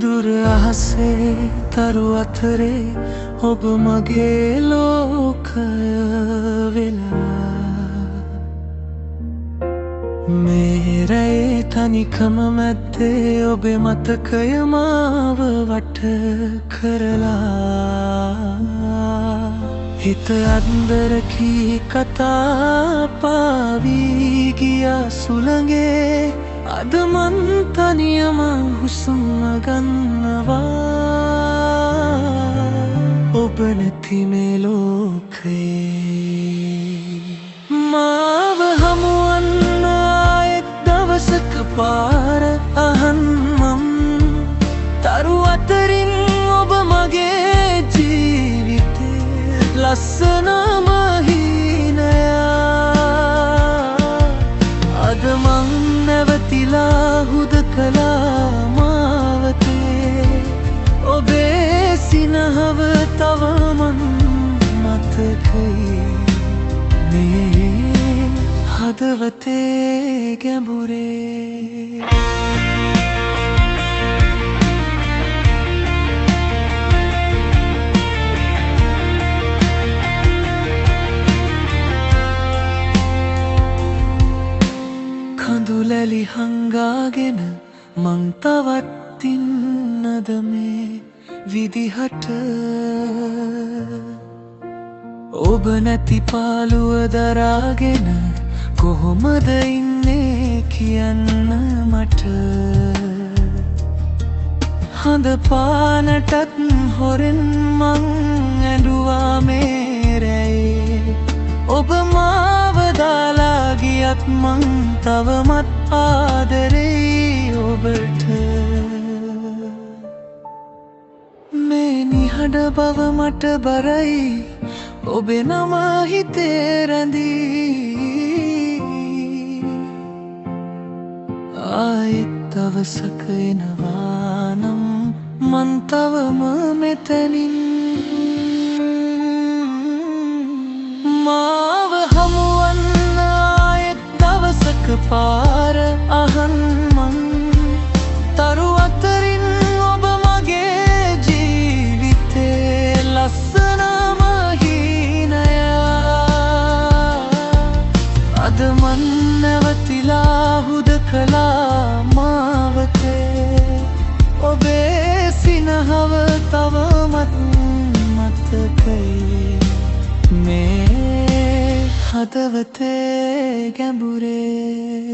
දුර අහසේ තරු අතරේ ඔබ මගේ ලෝකය වෙලා මේ රැයේ තනිකම මැද්දේ ඔබේ මතකය මාව වට කරලා හිත අන්දරකී කතා පාවී ගියා සුළඟේ අද මන් තනියම හුස්ම ගන්නවා ඔබ නැති මේ ලෝකේ මාව හමුවන්න ආයෙත් දවසක පාර අහන් මම් තරු අතරින් ඔබ මගේ ජීවිතේ ලස්සනම හීනයා අද මං නැවතිලා හුදකලා මාවතේ ඔබේ සිනහව තවමන් මතකයි මේ හදවතේ ගැඹුරේ කඳුලැලි හංගාගෙන මං තවත් ඉන්නද මේ විදිහට ඔබ නැති පාළුව දරාගෙන කොහොමද ඉන්නේ කියන්න මට හඳ පානටත් හොරෙන් මං ඇඬුවා මේ රැයේ ඔබ මාව දාලා ගියත් මං තවමත් ආදරෙයි ඔබට මේ නිහඬ බව මට බරයි ඔබේ නම හිතේ රැඳී ආයෙත් දවසක එනවා නම් මං තවම මෙතනින් මාව හමුවන්න ආයෙත් දවසක පාර අහන් මං තරු අතරින් ඔබ මගේ ජීවිතේ ලස්සනම හීනයා අද මන් නැවතිලා හුදකලා මාවතේ ඔබේ සිනහව තවමත් මතකයි මේ හදවතේ ගැඹුරේ